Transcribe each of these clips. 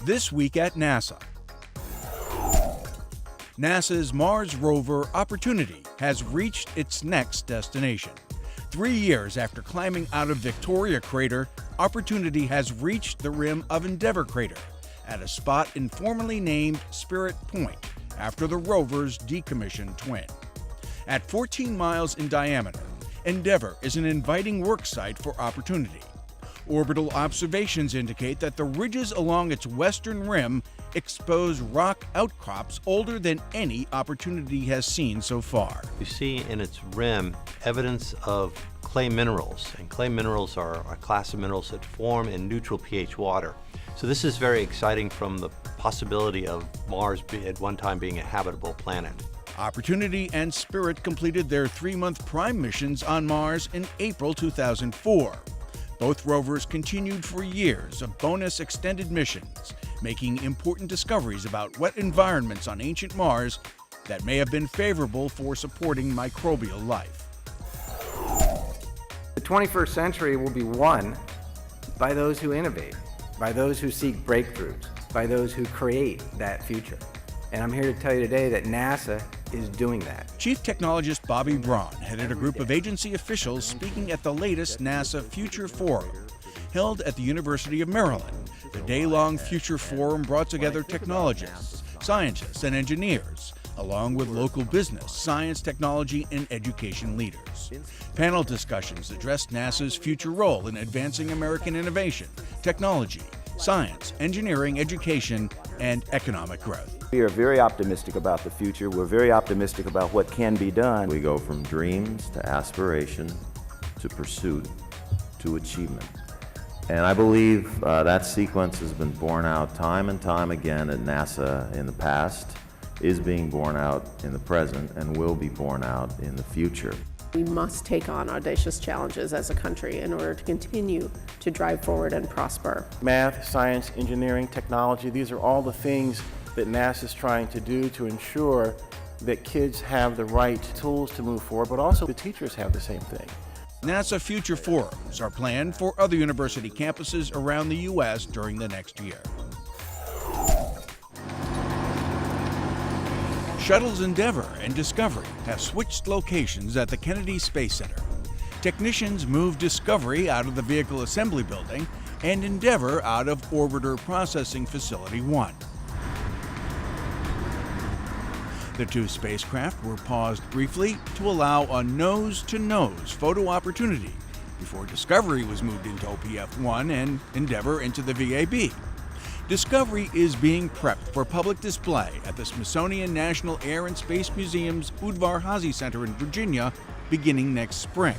This week at NASA. NASA's Mars rover Opportunity has reached its next destination. 3 years after climbing out of Victoria Crater, Opportunity has reached the rim of Endeavour Crater at a spot informally named Spirit Point after the rover's decommissioned twin. At 14 miles in diameter, Endeavour is an inviting work site for Opportunity. Orbital observations indicate that the ridges along its western rim expose rock outcrops older than any Opportunity has seen so far. You see in its rim evidence of clay minerals, and clay minerals are a class of minerals that form in neutral pH water. So this is very exciting from the possibility of Mars at one time being a habitable planet. Opportunity and Spirit completed their 3-month prime missions on Mars in April 2004. Both rovers continued for years of bonus extended missions, making important discoveries about wet environments on ancient Mars that may have been favorable for supporting microbial life. The 21st century will be won by those who innovate, by those who seek breakthroughs, by those who create that future. And I'm here to tell you today that NASA is doing that. Chief Technologist Bobby Braun headed a group of agency officials speaking at the latest NASA Future Forum, held at the University of Maryland. The day-long Future Forum brought together technologists, scientists, and engineers, along with local business, science, technology, and education leaders. Panel discussions addressed NASA's future role in advancing American innovation, technology, science, engineering, education, and economic growth. We are very optimistic about the future. We're very optimistic about what can be done. We go from dreams to aspiration to pursuit to achievement. And I believe that sequence has been borne out time and time again at NASA in the past, is being borne out in the present, and will be borne out in the future. We must take on audacious challenges as a country in order to continue to drive forward and prosper. Math, science, engineering, technology, these are all the things that NASA is trying to do to ensure that kids have the right tools to move forward, but also the teachers have the same thing. NASA Future Forums are planned for other university campuses around the U.S. during the next year. Shuttles Endeavour and Discovery have switched locations at the Kennedy Space Center. Technicians moved Discovery out of the Vehicle Assembly Building and Endeavour out of Orbiter Processing Facility 1. The two spacecraft were paused briefly to allow a nose-to-nose photo opportunity before Discovery was moved into OPF-1 and Endeavour into the VAB. Discovery is being prepped for public display at the Smithsonian National Air and Space Museum's Udvar Hazy Center in Virginia beginning next spring,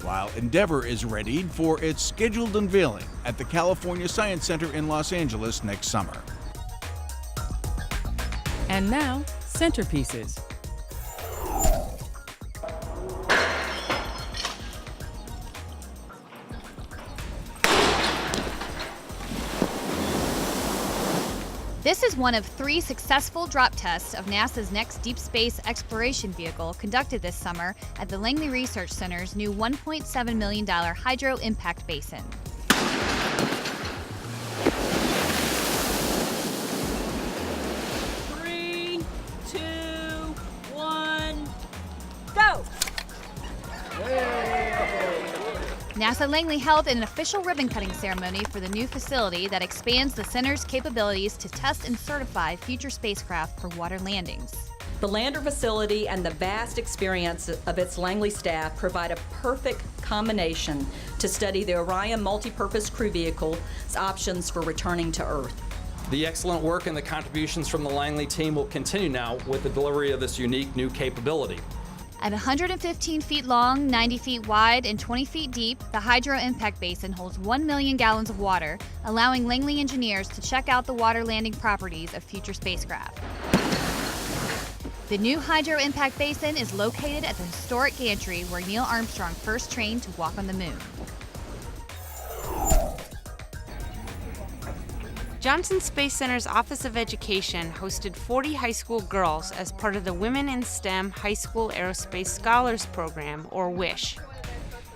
while Endeavour is readied for its scheduled unveiling at the California Science Center in Los Angeles next summer. And now, centerpieces. This is one of 3 successful drop tests of NASA's next deep space exploration vehicle conducted this summer at the Langley Research Center's new $1.7 million Hydro Impact Basin. NASA Langley held an official ribbon-cutting ceremony for the new facility that expands the center's capabilities to test and certify future spacecraft for water landings. The lander facility and the vast experience of its Langley staff provide a perfect combination to study the Orion multi-purpose crew vehicle's options for returning to Earth. The excellent work and the contributions from the Langley team will continue now with the delivery of this unique new capability. At 115 feet long, 90 feet wide, and 20 feet deep, the Hydro Impact Basin holds 1 million gallons of water, allowing Langley engineers to check out the water landing properties of future spacecraft. The new Hydro Impact Basin is located at the historic gantry where Neil Armstrong first trained to walk on the moon. Johnson Space Center's Office of Education hosted 40 high school girls as part of the Women in STEM High School Aerospace Scholars Program, or WISH.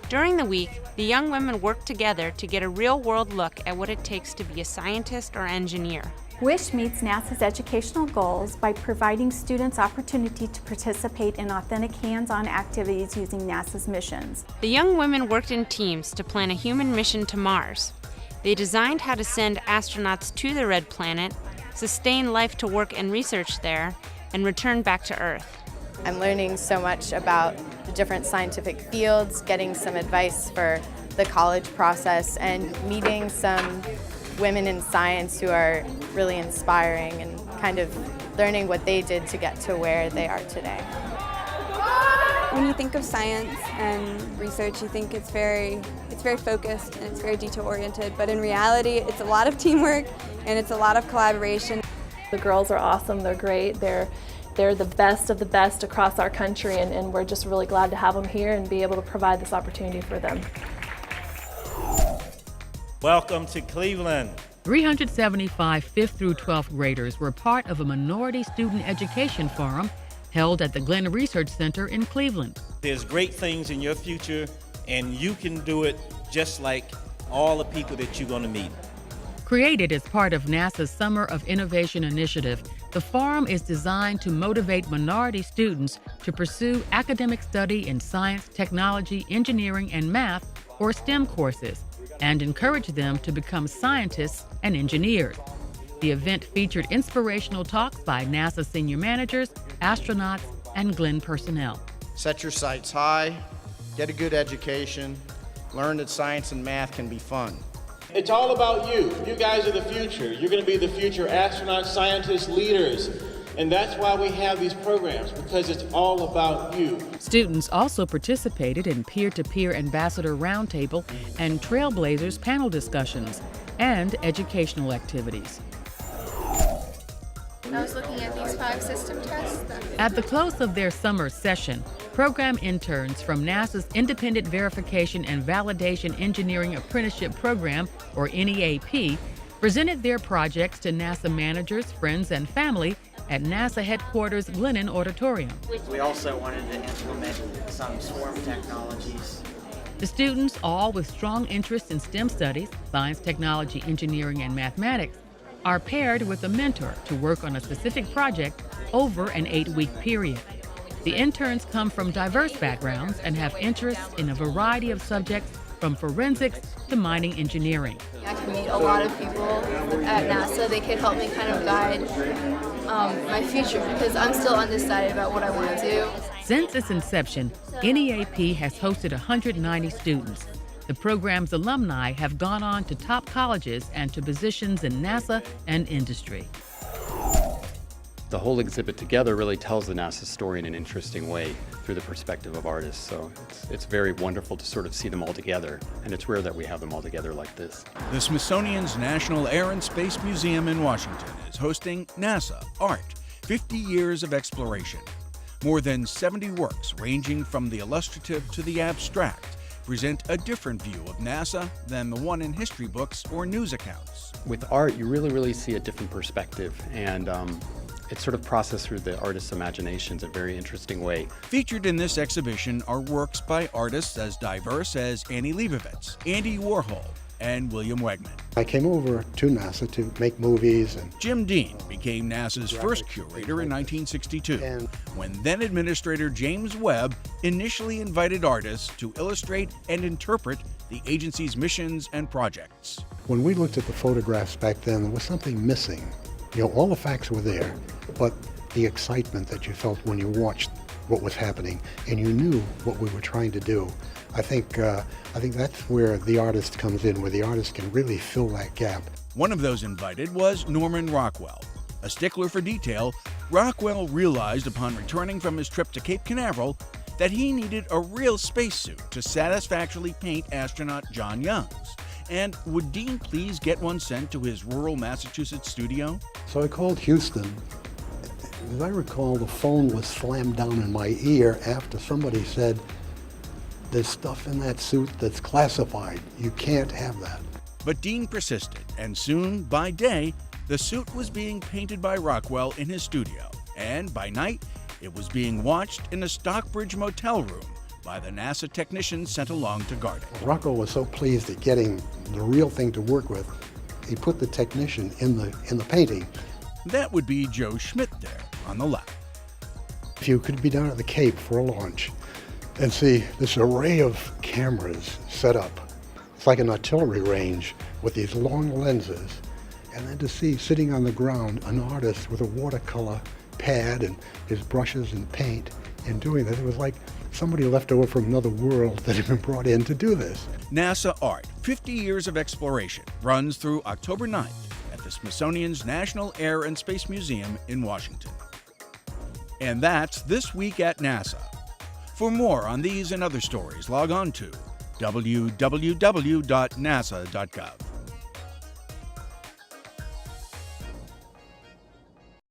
During the week, the young women worked together to get a real-world look at what it takes to be a scientist or engineer. WISH meets NASA's educational goals by providing students opportunity to participate in authentic hands-on activities using NASA's missions. The young women worked in teams to plan a human mission to Mars. They designed how to send astronauts to the red planet, sustain life to work and research there, and return back to Earth. I'm learning so much about the different scientific fields, getting some advice for the college process, and meeting some women in science who are really inspiring and kind of learning what they did to get to where they are today. When you think of science and research, you think it's very focused and it's very detail-oriented, but in reality, it's a lot of teamwork and it's a lot of collaboration. The girls are awesome, they're great, they're the best of the best across our country, and we're just really glad to have them here and be able to provide this opportunity for them. Welcome to Cleveland. 375 5th through 12th graders were part of a minority student education forum held at the Glenn Research Center in Cleveland. There's great things in your future, and you can do it just like all the people that you're going to meet. Created as part of NASA's Summer of Innovation initiative, the forum is designed to motivate minority students to pursue academic study in science, technology, engineering, and math, or STEM courses, and encourage them to become scientists and engineers. The event featured inspirational talks by NASA senior managers, astronauts, and Glenn personnel. Set your sights high, get a good education, learn that science and math can be fun. It's all about you. You guys are the future. You're going to be the future astronauts, scientists, leaders. And that's why we have these programs, because it's all about you. Students also participated in peer-to-peer ambassador roundtable and Trailblazers panel discussions and educational activities. I was looking at these 5 system tests. At the close of their summer session, program interns from NASA's Independent Verification and Validation Engineering Apprenticeship Program, or NEAP, presented their projects to NASA managers, friends, and family at NASA headquarters Glennon Auditorium. We also wanted to implement some swarm technologies. The students, all with strong interest in STEM studies, science, technology, engineering, and mathematics, are paired with a mentor to work on a specific project over an 8-week period. The interns come from diverse backgrounds and have interests in a variety of subjects from forensics to mining engineering. I can meet a lot of people at NASA. They can help me kind of guide my future because I'm still undecided about what I want to do. Since its inception, NEAP has hosted 190 students. The program's alumni have gone on to top colleges and to positions in NASA and industry. The whole exhibit together really tells the NASA story in an interesting way through the perspective of artists. So it's very wonderful to sort of see them all together, and it's rare that we have them all together like this. The Smithsonian's National Air and Space Museum in Washington is hosting NASA Art, 50 Years of Exploration. More than 70 works ranging from the illustrative to the abstract present a different view of NASA than the one in history books or news accounts. With art, you really see a different perspective, and it's sort of processed through the artist's imaginations in a very interesting way. Featured in this exhibition are works by artists as diverse as Annie Leibovitz, Andy Warhol, and William Wegman. I came over to NASA to make movies. And Jim Dean became NASA's first curator in 1962, when then Administrator James Webb initially invited artists to illustrate and interpret the agency's missions and projects. When we looked at the photographs back then, there was something missing. You know, all the facts were there, but the excitement that you felt when you watched what was happening and you knew what we were trying to do. I think that's where the artist comes in, where the artist can really fill that gap. One of those invited was Norman Rockwell. A stickler for detail, Rockwell realized upon returning from his trip to Cape Canaveral that he needed a real spacesuit to satisfactorily paint astronaut John Young's. And would Dean please get one sent to his rural Massachusetts studio? So I called Houston. As I recall, the phone was slammed down in my ear after somebody said, "There's stuff in that suit that's classified. You can't have that." But Dean persisted, and soon, by day, the suit was being painted by Rockwell in his studio. And by night, it was being watched in a Stockbridge motel room by the NASA technicians sent along to guard it. Rocco was so pleased at getting the real thing to work with, he put the technician in the painting. That would be Joe Schmidt there on the left. If you could be down at the Cape for a launch and see this array of cameras set up, it's like an artillery range with these long lenses, and then to see sitting on the ground an artist with a watercolor pad and his brushes and paint and doing this, it was like somebody left over from another world that had been brought in to do this. NASA Art, 50 Years of Exploration, runs through October 9th at the Smithsonian's National Air and Space Museum in Washington. And that's This Week at NASA. For more on these and other stories, log on to www.nasa.gov.